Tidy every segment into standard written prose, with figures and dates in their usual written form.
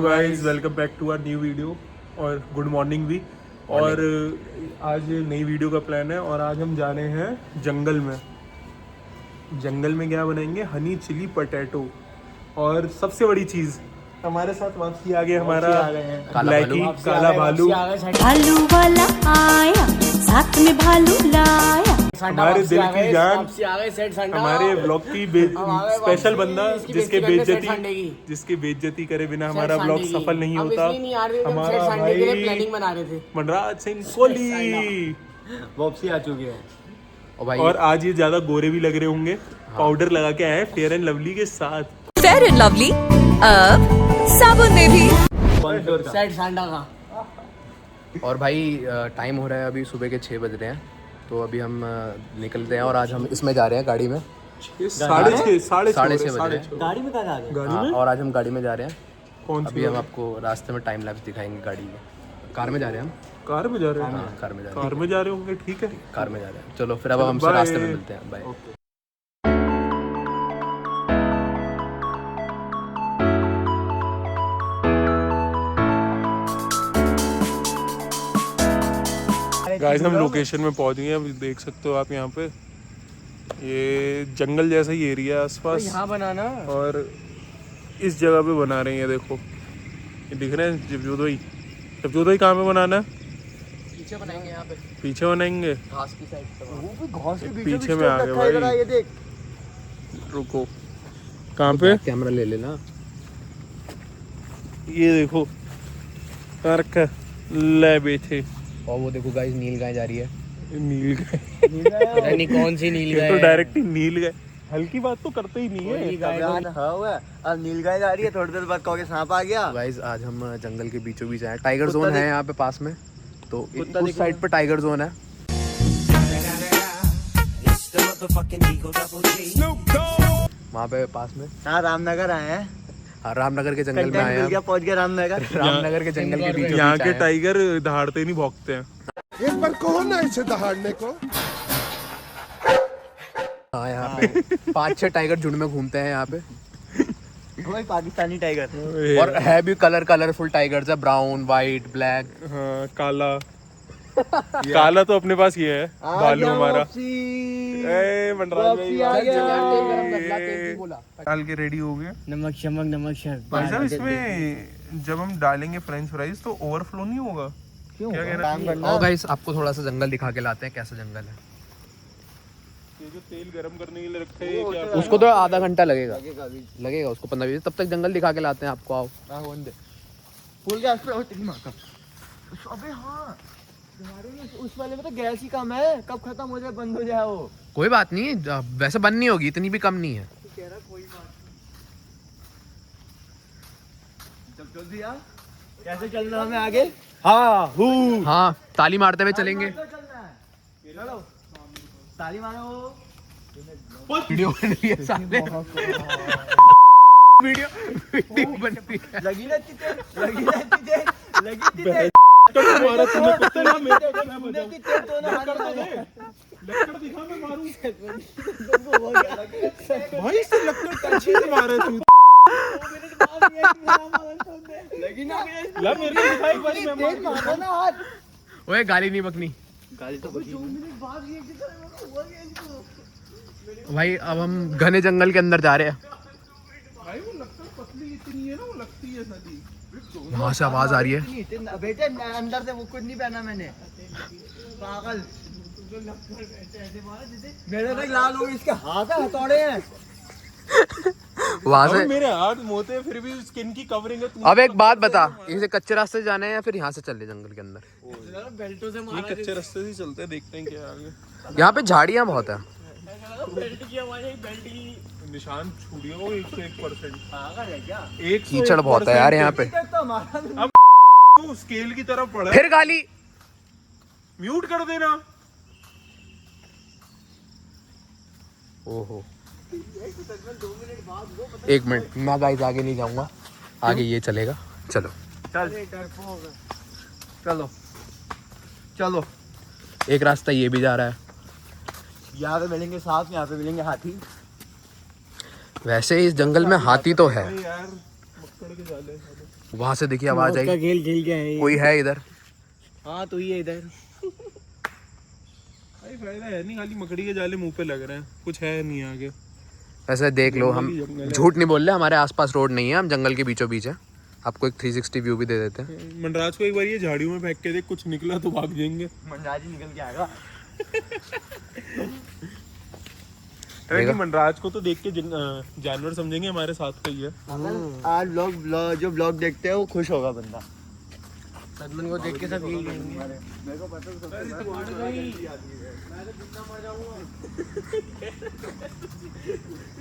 Hello guys, welcome back to our new video और good morning भी। और आज नई वीडियो का प्लान है और आज हम जा रहे हैं जंगल में। जंगल में क्या बनाएंगे? Honey chilli potato. और सबसे बड़ी चीज़, हमारे साथ वापसी आ गया हमारा ब्लैकी काला भालू। भालू वाला आया, साथ में भालू लाया। हमारे दिल की जान, हमारे ब्लॉग की स्पेशल बंदा जिसकी बेइज्जती करे बिना हमारा ब्लॉग सफल नहीं होता। हमारा भाई प्लानिंग बना रहे थे। मनराज सिंह कोहली वापसी आ चुकी है। और आज ये ज्यादा गोरे भी लग रहे होंगे। पाउडर लगा के आए फेयर एंड लवली के साथ। फेयर एंड लवली अब साबुन में भी। सेट सांडा का। और भाई टाइम हो रहा है, अभी सुबह के 6 बज रहे हैं। तो अभी हम निकलते हैं और आज हम इसमें जा रहे हैं गाड़ी में। 6:30 बजे गाड़ी में कहाँ आ गए? गाड़ी में? और आज हम गाड़ी में जा रहे हैं। कौन सी? अभी हम आपको रास्ते में टाइम लैप्स दिखाएंगे गाड़ी में। कार में जा रहे हैं हम। कार में जा रहे हैं? हाँ, कार में जा रहे हैं। कार में जा रहे होंगे, ठीक है। कार में जा रहे हैं। चलो फिर अब हमसे रास्ते में मिलते हैं। बाय। गाइस, हम लोकेशन में पहुंच गए। अभी देख सकते हो आप यहाँ पे, ये जंगल जैसा ही एरिया है आसपास। यहाँ बनाना। और इस जगह पे बना रहे हैं, ये देखो, ये दिख रहे हैं जबजोदोई। जबजोदोई कहाँ पे बनाना है? पीछे बनाएंगे, यहाँ पे पीछे बनाएंगे, घास की साइड। वो भी घास के पीछे में आ गए भाई। ये देख, रुको, कहाँ पे? कैमरा ले लेना। ये देखो कहाँ रखा है? ले बेटे। और वो देखो गाइस, नील गाय जा रही है। नील गाय? नहीं कौन सी नील गाय? तो डायरेक्ट ही नील गाय। हल्की बात तो करते ही नहीं है। अब नील गाय जा रही है, थोड़ी देर बाद कहोगे सांप आ गया। गाइस आज हम जंगल के बीचों बीच आए। टाइगर जोन है यहाँ पे पास में, तो उस साइड पे टाइगर जोन है। वहाँ पे पास में। हाँ, रामनगर आए हैं। हाँ, रामनगर के जंगल में आए हैं। पहुंच गया रामनगर। रामनगर के जंगल के बीचों यहाँ बीच के आए हैं। टाइगर दहाड़ते नहीं, भौंकते हैं। एक बार कहो ना इसे दहाड़ने को। हाँ, यहाँ पे 5-6 टाइगर झुंड में घूमते हैं यहाँ पे। वही पाकिस्तानी टाइगर। और है भी कलरफुल टाइगर्स है, ब्राउन, वाइट, ब्लैक। हाँ, काला। काला तो अपने पास ये है, भालू हमारा। मनराज डाल के रेडी हो गए। नमक शमक भाई साहब, इसमें जब हम डालेंगे फ्रेंच फ्राइज तो ओवरफ्लो नहीं होगा? क्यों? क्या कह रहे हैं? और गाइस आपको थोड़ा सा जंगल दिखा के लाते हैं, कैसा जंगल है। ये जो तेल गरम करने के लिए रखा है, ये क्या? उसको तो आधा घंटा लगेगा उसको 15-20। तब तक जंगल दिखा के लाते हैं आपको। आओ। फुल गैस पे। अबे हाँ, तुम्हारे में उस वाले में तो गैस ही कम है। कब खत्म हो जाए, बंद हो जाए वो। कोई बात नहीं, वैसे बंद नहीं होगी, इतनी भी कम नहीं है। कह रहा कोई बात। जब जल्दी आ, कैसे चलना हमें आगे? हाँ, ताली मारते हुए चलेंगे। चलो, ताली मारो। वीडियो बन रही है साले। वीडियो बन रही है। लगी ना चिते, लगी चिते। तुम्हारा तुम्हें कुत्ते ना मेरे लक्कड़ दिखा, मैं मारूं। भाई इससे लक्कड़ कच्ची से मारे तू। लगी ना? ला मेरे को दिखाई बारी, मैं मारो ना हाथ। ओए, गाली नहीं बकनी गाली तो 2 मिनट बाद ये हुआ गया इसको। भाई। अब हम घने जंगल के अंदर जा रहे हैं। भाई वो लक्कड़ पतली इतनी है ना, वो लगती है सदी। वहाँ से आवाज आ रही है। बेटे अंदर से वो कुछ नहीं पहना मैंने, पागल। मेरे तक लाल हो गई, इसके हाथ हथौड़े हैं। वहाँ से मेरे हाथ मोटे हैं, फिर भी स्किन की कवरिंग है। अब एक बात बता, इसे कच्चे रास्ते से जाना है या फिर यहाँ से चले जंगल के अंदर? बेल्टों से ये कच्चे रास्ते से चलते हैं, देखते हैं क्या आगे। यहाँ पे झाड़ियाँ बहुत है। बेल्ट की आवाज है, बेल्ट की निशान छूटिए वो 101%। पागल है क्या? कीचड़ बहुत है यार यहाँ पे। तो स्केल की तरफ पड़ा। फिर गाली। म्यूट कर देना। ओहो, 1 मिनट, मैं गाइस आगे नहीं जाऊंगा, आगे ये चलेगा। चलो चलो चलो। एक रास्ता ये भी जा रहा है। यहाँ पे मिलेंगे सांप, यहाँ पे मिलेंगे हाथी। वैसे इस जंगल में हाथी तो है। यार मक्कड़ के जाले। वहां से देखिए आवाज उसका आई, खेल खेल के है ये। कोई है इधर। हाँ तो ये इधर भाई फायदा है नहीं, खाली मकड़ी के जाले मुंह पे लग रहे हैं, कुछ है नहीं आगे। वैसे देख लो, हम जंगल है। झूठ नहीं बोल रहे, हमारे आसपास रोड नहीं है, हम जंगल के बीचों बीच है। आपको एक 360 व्यू भी दे देते हैं। मनराज को एक बार ये झाड़ियों में फेंक के देख, कुछ निकला तो भाग जाएंगे। मनराज ही निकल के आएगा। अरे मनराज को तो देख के जानवर समझेंगे हमारे साथ का ही है। आज ब्लॉग जो ब्लॉग देखते हैं वो खुश होगा बंदा। सदमन को देख के सब यही कहेंगे। मेरे को पता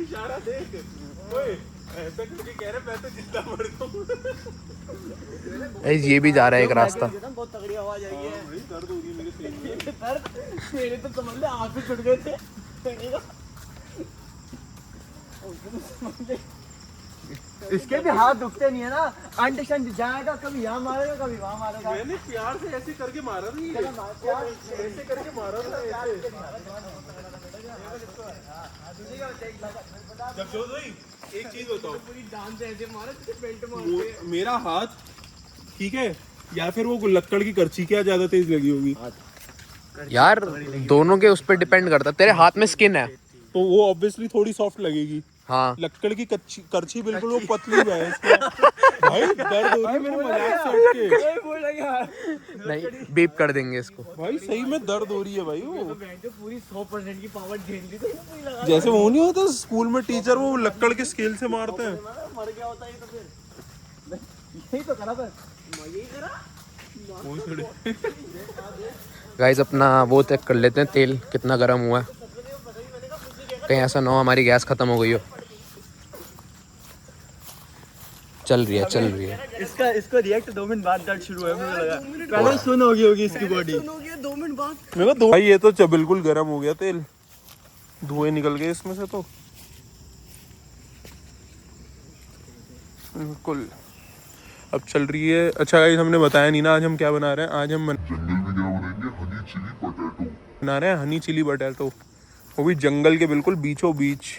इशारा देख, ओए ऐसा करके कह रहे मैं तो जिंदा मर जाऊं। ये भी जा रहा है एक रास्ता। बहुत तगड़ी आवाज आई है। दर्द हो रही है मेरे पेट में। दर्द मेरे तो समझ ले आंसू छूट गए थे। इसके भी हाथ दुखते नहीं है ना, अंट शंट जाएगा, कभी यहाँ मारेगा कभी वहाँ मारेगा। मैंने प्यार से ऐसे करके मारा नहीं है, ऐसे करके मारा था ऐसे। जब जो भाई एक चीज बताओ, पूरी जान से ऐसे मारा बेल्ट मार मेरा हाथ ठीक है या फिर वो लक्कड़ की करची क्या ज्यादा तेज लगी होगी? यार दोनों के उस पर डिपेंड करता है। तेरे हाथ में स्किन है तो वो ऑब्वियसली थोड़ी सॉफ्ट लगेगी। हाँ, लक्कड़ की करची बिल्कुल वो पतली भैंस है। भाई दर्द हो रही है मेरे मजाक से हट के। नहीं बीप कर देंगे इसको। भाई सही में दर्द हो रही है भाई। वो जो पूरी 100% की पावर झेल दी तो जैसे वो नहीं होता स्कूल में टीचर वो लक्कड़ के स्केल से मारते हैं। मर गया होता है तो फिर यही तो करा था, यही करा। गाइस अपना वो चेक कर लेते हैं, तेल कितना गर्म हुआ है, कहीं ऐसा ना हो हमारी गैस खत्म हो गई हो। चल रही है। इसको रिएक्ट 2 मिनट बाद दर्द शुरू है, मुझे लगा पहले सुन होगी इसकी बॉडी। 2 मिनट बाद मेरे को भाई ये तो बिल्कुल गर्म हो गया तेल, धुएं निकल गए इसमें से तो बिल्कुल। अब चल रही है। अच्छा गाइस हमने बताया नहीं ना आज हम क्या बना रहे हैं। आज हम बना रहे हैं हनी चिली पोटैटो, वो भी जंगल के बिल्कुल बीचों बीच।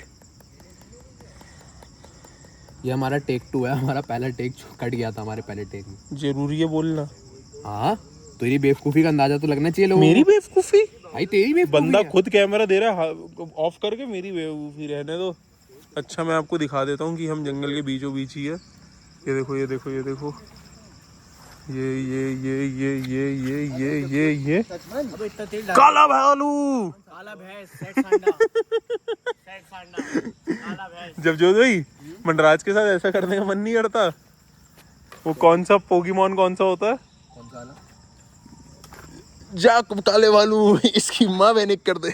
ये हमारा टेक 2 है, हमारा पहला टेक कट गया था हमारे पहले टेक में। जरूरी है बोलना। हाँ तेरी बेवकूफी का अंदाजा तो लगना चाहिए लोगों को। मेरी बेवकूफी? भाई तेरी बेवकूफी बंदा है। खुद कैमरा दे रहा है ऑफ करके, मेरी बेवकूफी रहने दो। अच्छा मैं आपको दिखा देता हूँ कि हम जंगल के बीचों बीच ही है। ये देखो ये देखो ये देखो, ये अब इतना तेल काला भालू। काला भैंस सेट सांडा काला भैंस। जब जो भाई मनराज के साथ ऐसा करने का मन नहीं करता। वो कौन सा पोकेमॉन कौन सा होता है? कौन सा वाला? जा काले भालू इसकी माँ वेनिक कर दे।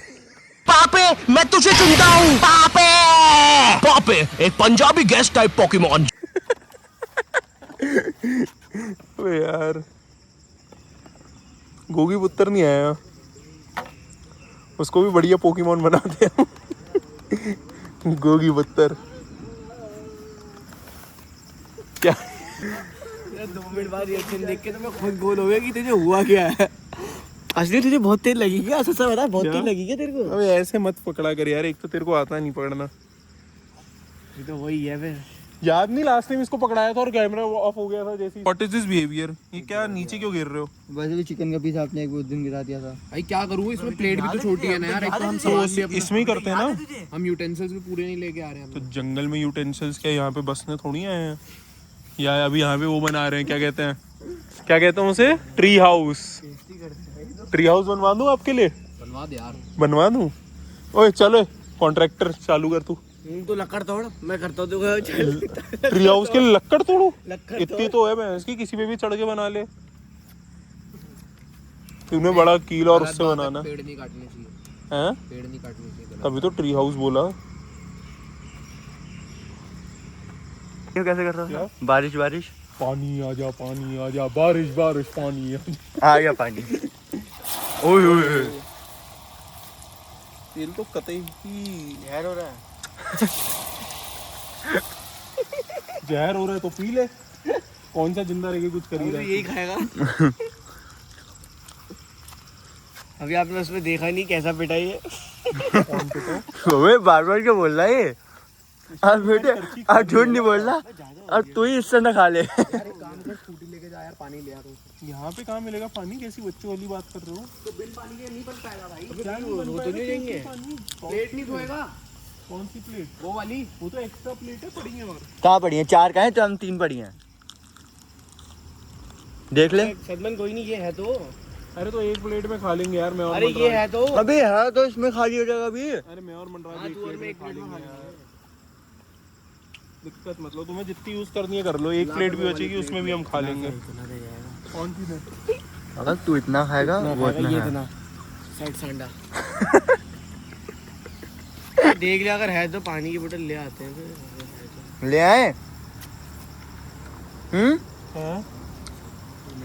पापे मैं तुझे चुनता हूँ। पापे पापे एक पंजाबी गेस्ट टाइप पोकेमॉन। अबे यार गोगी पुत्र नहीं आया, उसको भी बढ़िया पोकेमॉन बनाते हैं। गोगी पुत्र क्या? 2 मिनट बाद रिएक्शन देख के तो मैं खुद गोल हो गया कि तुझे हुआ क्या है। असली तुझे बहुत तेज लगी क्या? सच बता, बहुत तेज लगी क्या तेरे को? अबे ऐसे मत पकड़ा कर यार, एक तो तेरे को आता नहीं पकड़ना। ये तो वही है फिर। याद नहीं लास्ट टाइम इसको पकड़ाया था और कैमरा ऑफ हो गया था जैसे। What is this behaviour? ये क्या नीचे क्यों गिर रहे हो? वैसे भी चिकन का पीस आपने एक दिन गिरा दिया था। भाई क्या करूँ, इसमें प्लेट भी तो छोटी है ना यार। एक तो हम सामान भी अपना, इसमें ही करते हैं ना हम यूटेंसिल्स भी पूरे नहीं लेके आ रहे हैं। तो जंगल में यूटेंसिल्स क्या यहाँ पे बसने थोड़ी आए हैं? या अभी यहाँ पे वो बना रहे हैं, क्या कहते हैं उसे? Tree house. ट्री हाउस बनवा दूं आपके लिए? बनवा दे यार। बनवा दूं? ओए चलो कॉन्ट्रैक्टर चालू कर तू। तो लकड़ तोड़, मैं करता हूँ तो चल। ट्री हाउस के लिए लक्कड़ तोड़ू? लक्कड़ इतनी तो है भैंस की, किसी पे भी चढ़ के बना ले। तूने बड़ा कील और उससे बनाना पेड़ नहीं काटने चाहिए, है? पेड़ नहीं काटने चाहिए। तभी तो ट्री हाउस बोला। कैसे कर रहा है? बारिश पानी आ जा बारिश पानी आ गया पानी। ओए ओए तेल तो कतई ही जहर हो रहा है। जहर हो रहा है तो पी ले। कौन सा जिंदा रह के कुछ कर ही रहा है? यही खाएगा। अभी आपने उसमें देखा नहीं कैसा पिटा ये। बार क्या बोल रहा है ये? आप बेटे आप झूठ नहीं बोल रहा, अब तू ही हिस्सा ना खा ले। स्कूटी लेके जा यार, पानी ले आ तो। यहाँ पे कहाँ मिलेगा पानी? कैसी बच्चों वाली बात कर रहे हो? तो बिन पानी के नहीं बन पाएगा भाई। क्या नहीं बन वो तो पाएगा? नहीं देंगे, पानी? प्लेट नहीं धोएगा। कौन सी प्लेट? वो वाली वो तो एक्स्ट्रा प्लेट है, पड़ी है। और कहाँ पड़ी है? 4 का है तो हम 3 पड़ी हैं। देख ले। सदमन कोई नहीं, ये है तो। अरे तो एक प्लेट में खा लेंगे यार। मैं और अरे ये है तो। अबे है तो इसमें खाली हो जाएगा अभी। अरे मैं और मनराज हाँ, एक तू और प्लेट मैं में एक खा प्लेट में लेंगे खा यार। दिक्कत मतलब तुम्हें जितनी यूज करनी है कर लो। एक प्लेट भी बचेगी उसमें भी हम खा लेंगे। कौन सी है? अगर तू इतना खाएगा वो इतना है। साइड सांडा। देख ले, अगर है तो पानी की बोतल ले आते हैं फिर। ले आए। हैं?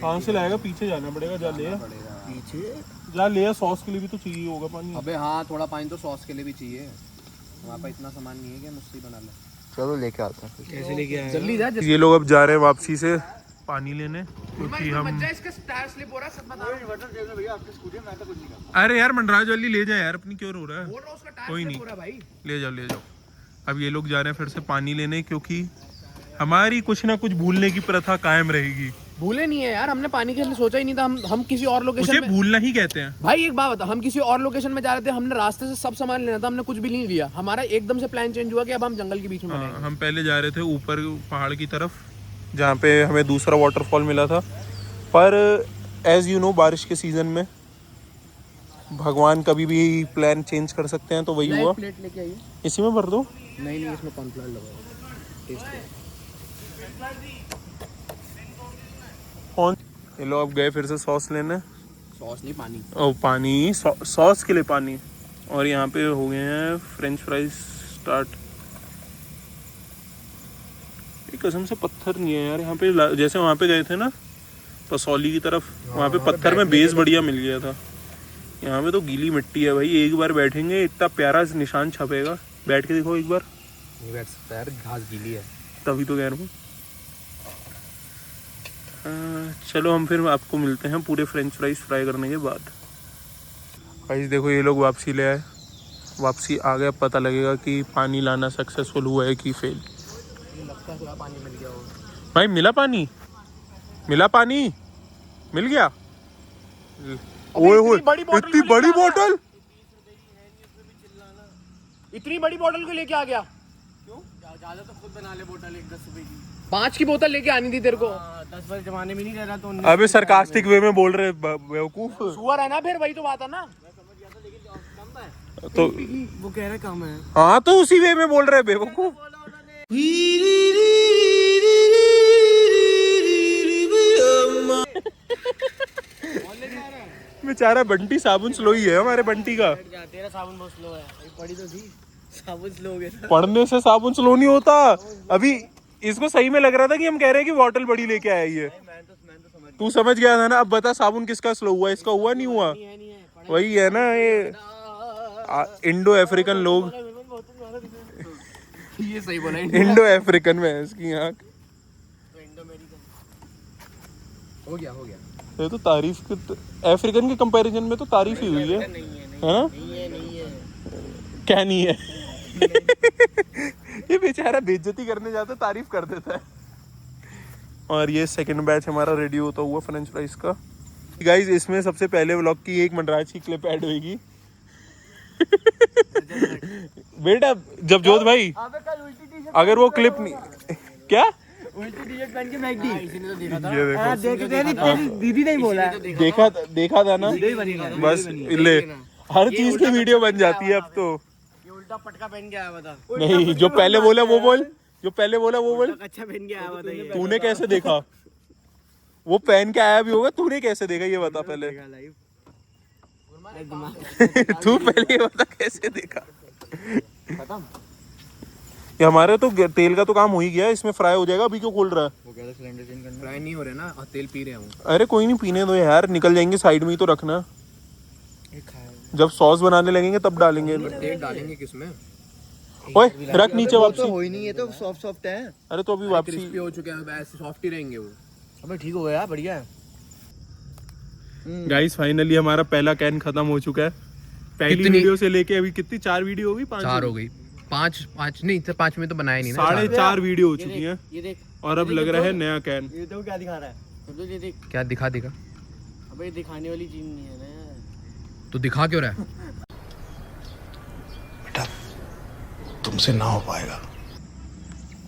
कहाँ से लाएगा? पीछे जाना पड़ेगा। जा ले पीछे जा ले। सॉस के लिए भी तो चाहिए होगा पानी। अबे हाँ, थोड़ा पानी तो सॉस के लिए भी चाहिए। हमारे पास इतना सामान नहीं है कि हम उससे ही बना लें। चलो लेके आता हूँ। कैसे लेके आए? जल्दी जा। ये लोग अब जा रहे हैं वापसी से पानी लेने, क्योंकि हम इसका टायर स्लिप हो रहा है, सब बता रहा हूं। अरे यार मनराज वाली ले जा यार, अपनी क्यों रो रहा है? बोल रहा हूं, उसका टायर कोई स्लिप नहीं, हो रहा है भाई। ले जाओ ले जाओ। अब ये लोग जा रहे हैं फिर से पानी लेने, क्योंकि हमारी कुछ ना कुछ भूलने की प्रथा कायम रहेगी। भूले नहीं है यार, हमने पानी के लिए सोचा ही नहीं था। हम किसी और लोकेशन उसे में। भूलना ही कहते हैं। भाई एक बात बता, हम किसी और लोकेशन में जा रहे थे, हमने रास्ते से सब सामान लेना था, हमने कुछ भी नहीं लिया। हमारा एकदम से प्लान चेंज हुआ कि अब हम जंगल के बीच में हाँ, बनेंगे। हम पहले जा रहे थे ऊपर पहाड़ की तरफ, जहाँ पे हमें दूसरा वाटरफॉल मिला था। पर एज यू नो, बारिश के सीजन में भगवान कभी भी प्लान चेंज कर सकते हैं, तो वही हुआ। प्लेट लेके आइए। इसी में भर दो। नहीं, इसमें कॉर्नफ्लोर लगाओ। टेस्ट कौन? ये लोग अब गए फिर से सॉस लेने। सॉस नहीं, पानी। और पानी, सॉस के लिए पानी। और यहाँ पे हो गए हैं फ्रेंच फ्राइज स्टार्ट। ये कसम से पत्थर नहीं है यार यहाँ पे। जैसे वहाँ पे गए थे ना पसौली की तरफ, वहाँ पे पत्थर में बेस बढ़िया मिल गया था। यहाँ पे तो गीली मिट्टी है भाई। एक बार बैठेंगे इतना प्यारा निशान छपेगा। बैठ के देखो एक बार। नहीं बैठ सकता यार, घास गीली है। तभी तो कह रहा हूँ। चलो हम फिर आपको मिलते हैं पूरे फ्रेंच फ्राइज फ्राई करने के बाद। गाइस देखो, ये लोग वापसी ले आए। वापसी आ गया, पता लगेगा कि पानी लाना सक्सेसफुल हुआ है कि फेल। लगता है पानी मिल गया हो। भाई मिला पानी? मिला पानी? मिल गया? ओए ओए, इतनी बड़ी बोतल! इतनी बड़ी बोतल को लेके आ गया? क्यों? ज्यादा तो खुद बना ले बोतल। 10 रुपए की 5 की बोतल लेके आनी थी तेरे को। 10 वाले जमाने में नहीं रह रहा तो। अबे सरकास्टिक वे में बोल रहे बेवकूफ। सुअर है ना, फिर वही तो बात है ना। तो वो कह रहा कम है। हाँ, तो उसी वे में बोल रहे बेवकूफ। बेचारा बंटी साबुन स्लो ही है हमारे बंटी का। तेरा साबुन बहुत स्लो है। पड़ी तो थी, साबुन स्लो हो गया। पढ़ने से साबुन स्लो नहीं होता। अभी इसको सही में लग रहा था कि हम कह रहे हैं कि बॉटल बड़ी लेके आया ये। तू समझ गया था ना। अब बता, साबुन किसका स्लो हुआ? इसका हुआ नहीं हुआ? वही है ना ये इंडो अफ्रीकन लोग। ये सही बोला। इंडो अफ्रीकन में है इसकी आँख। हो गया हो गया। ये तो तारीफ अफ्रीकन के कंपैरिजन में तो तारीफ ही हुई है। हाँ? क्या नहीं है? ये बेचारा बेइज्जती करने जाता, तारीफ कर देता है। और ये सेकंड बैच हमारा रेडी होता हुआ फ्रेंच फ्राइज का। गाइस, इसमें सबसे पहले व्लॉग की एक मनराज की क्लिप ऐड होगी। बेटा जब जोत भाई, अगर वो क्लिप नहीं क्या उल्टी टी-शर्ट पहन के मैगडी। इसने तो देखा था। ये देखो, तेरी दीदी नहीं बोला है। देखा था ना। बस ले, हर चीज की वीडियो बन जाती है अब तो। ये उल्टा पटका पहन के आया हुआ था। नहीं, जो पहले बोला वो बोल। जो पहले बोला वो बोल। अच्छा पहन के आया हुआ था ये। तूने कैसे देखा? वो पहन के आया भी होगा, तूने कैसे देखा ये बता पहले। तू पहले ये बता कैसे देखा। ये हमारे तो तेल का तो काम हो ही गया, इसमें फ्राई हो जाएगा। अभी क्यों खोल रहा है? वो कह रहा सिलेंडर चेंज करना। फ्राई नहीं हो रहे ना, और तेल पी रहे हूँ। अरे कोई नहीं, पीने दो यार, निकल जाएंगे। साइड में ही तो रखना। जब सॉस बनाने लगेंगे तब डालेंगे। तेल डालेंगे किसमें? ओए रख नीचे वापसी। हो ही नहीं, ये तो सॉफ्ट सॉफ्ट है। अरे तो अभी वापसी। क्रिस्पी हो चुके हैं, ऐसे सॉफ्ट ही रहेंगे वो। अबे ठीक हो गया, बढ़िया है। गाइस फाइनली हमारा पहला कैन खत्म हो चुका है। पहली कितनी? वीडियो से लेके अभी कितनी 4 वीडियो हो गई? 5 4 हो गई। 5 नहीं, 5 में तो बनाया नहीं ना। 4.5 वीडियो हो चुकी है। ये देख और अब लग रहा है नया कैन। ये तो क्या दिखा रहा है? तो ये देख, क्या दिखा देगा? अबे दिखाने वाली चीज नहीं है ना। तो दिखा क्यों रहा है? तुमसे ना हो पाएगा।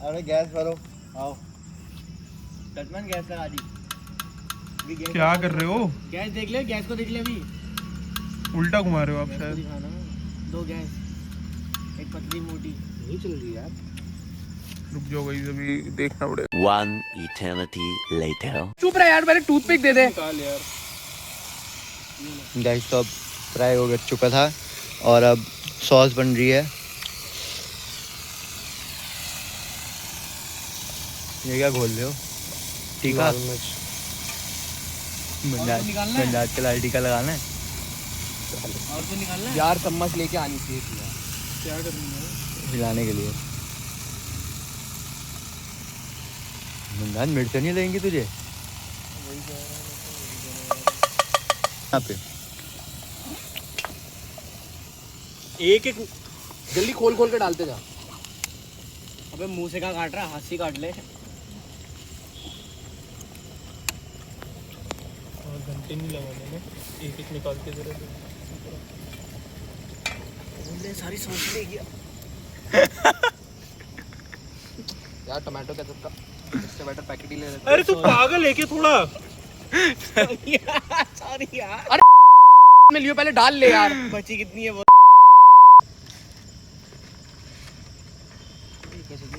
अरे गैस भरो, आओ। डटमन गैस लगा दी। अभी गैस क्या कर रहे हो? गैस देख ले, गैस को देख ले अभी। उल्टा घुमा रहे हो आप गैस को शायद। दिखाना, 2 गैस, एक पतली मोटी। नहीं चल रही यार। रुक जाओ भाई, अभी देखना पड़ेगा। One eternity later. चुप रहा यार, पहले टूथपिक दे दे। निकाल यार। गैस तो अब फ्राई हो चुका था और अब सॉस बन रही है। ये क्या घोल रहे हो? टीका? मंदाज का लाल टीका लगाना है। और तो निकालना है। यार चम्मच लेके आनी चाहिए थी यार। क्या करना है? हिलाने के लिए। मंदाज मिर्च नहीं लेंगी तुझे? यहाँ पे एक एक जल्दी खोल खोल के डालते जा। अबे मुंह से क्या काट रहा है, हाथ से काट ले। घंटे नहीं लगाने में, एक एक निकाल के जरा। सारी सॉस ले गया यार टमाटो केचप का इससे बेटर पैकेट ही ले लेते। अरे तू पागल है क्या थोड़ा? सॉरी यार। अरे में लियो, पहले डाल ले यार। बची कितनी है वो?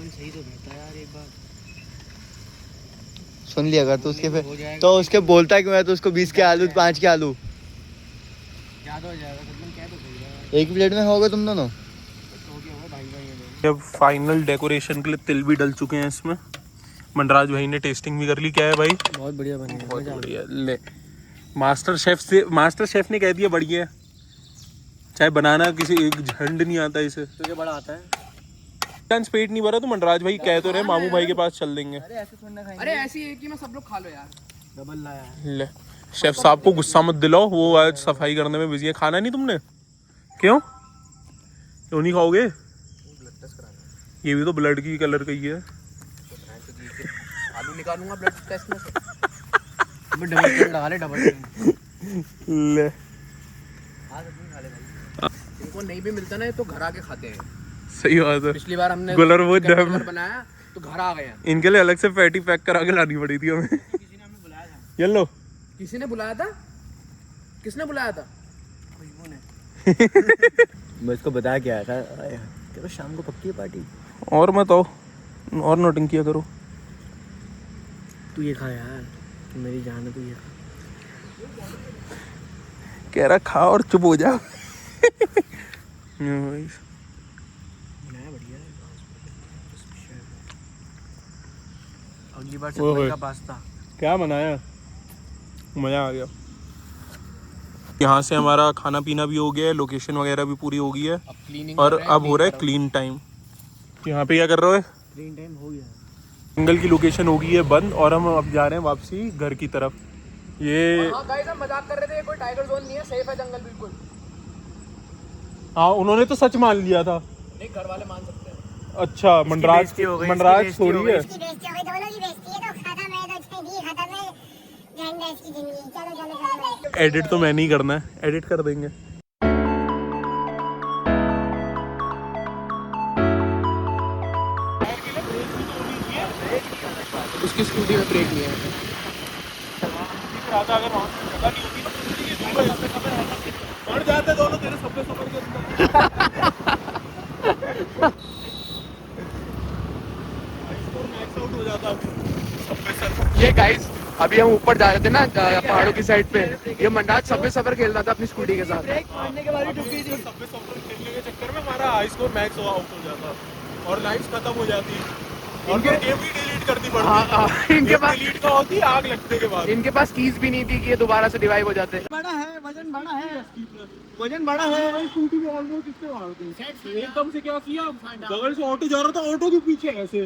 सही तो कहता है यार, एक बार सुन लिया अगर तो उसके हो फिर जाएगा। तो उसके बोलता है कि मैं तो उसको 20 के आलू 5 के आलू याद हो जाएगा। सलमान क्या तो बोल रहा है? एक प्लेट में होगा तुम दोनों। हो गया होगा भाई भाई ये। अब फाइनल डेकोरेशन के लिए तिल भी डल चुके हैं इसमें। मनराज भाई ने टेस्टिंग भी कर ली। क्या है भाई? बहुत बढ़िया बनेगा। बहुत बढ़िया। ले, मास्टर शेफ ने कह दिया बढ़िया है। चाहे बनाना किसी एक झंड नहीं आता इसे। तुझे बड़ा आता है? चांस पेट नहीं भरा तो मनराज भाई कह तो रहे मामू भाई के पास चल देंगे। अरे ऐसे थोड़ी ना खाएंगे। अरे ऐसी एक ही में सब लोग खा लो यार। डबल लाया है। ले, शेफ साहब को गुस्सा मत दिलाओ, वो आज सफाई करने में बिजी है। खाना नहीं तुमने? क्यों नहीं खाओगे? ये भी तो ब्लड की कलर का ही है। आलू निकालूंगा ब्लड टेस्ट में से। अबे डबल ट्रेन लगा ले, डबल ट्रेन। ले, इनको नहीं भी मिलता ना तो घर आके खाते हैं। सही बात है। पिछली बार हमने गुलर वो कैटरपिलर जब बनाया तो घर आ गए। इनके लिए अलग से पैटी पैक करा के लानी पड़ी थी हमें। किसी ने हमें बुलाया था। ये लो। किसी ने बुलाया था? किसने बुलाया था? खुशबू ने। मैं इसको बता के आया था चलो शाम को पक्की है पार्टी। और मत आओ और नोटिंग करो। तू ये खा यार, तू मेरी जान है, तू ये खा। कह रहा खा और चुप हो जा। बनाया बढ़िया है। अगली बार से ओए। पनीर का पास्ता। क्या बनाया? मजा आ गया। यहाँ से हमारा खाना पीना भी हो गया है, लोकेशन वगैरह भी पूरी हो गई है अब क्लीनिंग और अब हो रहा है क्लीन टाइम। यहाँ पे क्या कर रहे हो? स्क्रीन टाइम हो गया। जंगल की लोकेशन हो गई है बंद और हम अब जा रहे हैं वापसी घर की तरफ। ये हाँ गाइस, हम मजाक कर रहे थे, ये कोई टाइगर जोन नहीं है, सेफ है जंगल बिल्कुल। हाँ, उन्होंने तो सच मान लिया था। नहीं, घर वाले मान सकते हैं। अच्छा, मनराज बेइज्जती हो गई, मनराज इसकी बेइज्जती हो छोड़ी है। इसकी बेइज्जती हो गई, दोनों की बेइज्जती है। तो खत्म है, तो जिंदगी खत्म है, झंडा इसकी जिंदगी। चलो चलो चलो। एडिट तो मैंने ही करना है, एडिट कर देंगे। उसकी स्कूटी में ब्रेक नहीं है। जाते दोनों तेरे सफर के अंदर। हो जाता। ये गाइस, अभी हम ऊपर जा रहे थे ना पहाड़ों की साइड पे। ये मनराज सबवे सफर खेल रहा था अपनी स्कूटी के साथ। मारने के बाद ही डूब गई थी। सबवे सफर खेलने के चक्कर में हमारा हाई स्कोर मैक्स आउट हो जाता और लाइफ खत्म हो जाती और फिर गेम भी डिलीट करनी पड़ती। इनके पास डिलीट का होती आग लगने के बाद। इनके पास कीज भी नहीं थी कि ये दोबारा से रिवाइव हो जाते। बड़ा है, वजन बड़ा है, वजन बड़ा है। स्कूटी में ऑलमोस्ट इससे मार दी। एकदम से क्या किया, बगल से ऑटो जा रहा था, ऑटो के पीछे ऐसे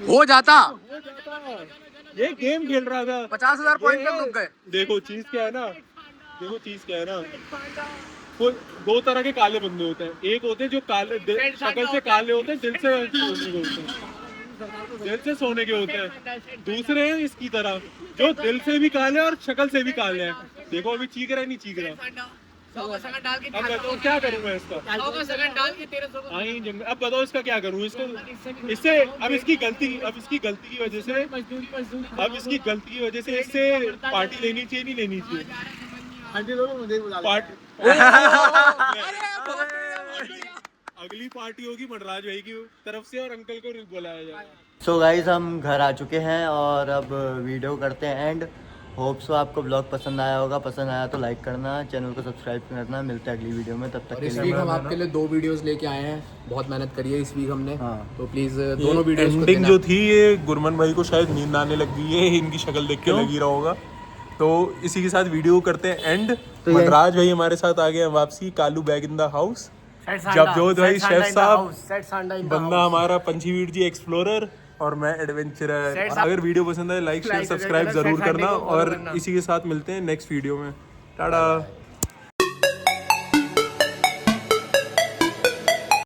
हो जाता। ये गेम खेल रहा था। 50,000 पॉइंट पे रुक गए। देखो चीज क्या है ना, कोई दो तरह के काले बंदे होते हैं। एक होते हैं जो काले शक्ल से काले होते हैं, दिल से होते हैं। दिल से सोने के होते हैं, दूसरे हैं इसकी तरह जो दिल से भी काले और शक्ल से भी काले हैं। देखो अभी चीख रहा है, नहीं चीख रहा। अब बताओ क्या करूँ मैं इसका? अब बताओ इसका क्या करूँ इसको? इससे अब इसकी गलती की वजह से इससे पार्टी लेनी चाहिए, नहीं लेनी चाहिए? आंटी लोग मुझे बुला अगली पार्टी होगी मनराज भाई की तरफ से और अंकल को बुलाया जाएगा। सो गाइस हम घर आ चुके हैं और अब वीडियो करते हैं एंड। होप सो आपको ब्लॉग पसंद आया होगा, पसंद आया तो लाइक करना, चैनल को सब्सक्राइब करना। मिलते हैं अगली वीडियो में, तब तक और के इस लिए वीक हम आपके लिए 2 वीडियोस लेके आए हैं, बहुत मेहनत करी है इस वीक हमने। तो प्लीज दोनों वीडियोस को एंडिंग देखना। जो थी ये गुरमन भाई को शायद नींद आने लग गई है, इनकी शक्ल देख के लगी रहा होगा। तो इसी के साथ वीडियो करते हैं एंड। मनराज भाई हमारे साथ आ गए हैं वापसी, Kalu back in the house. Jabjot भाई शेफ साहब, बंदा हमारा पंचीवीर जी एक्सप्लोरर और मैं एडवेंचरर। अगर वीडियो पसंद आए लाइक शेयर सब्सक्राइब जरूर करना और इसी के साथ मिलते हैं नेक्स्ट वीडियो में। टाटा।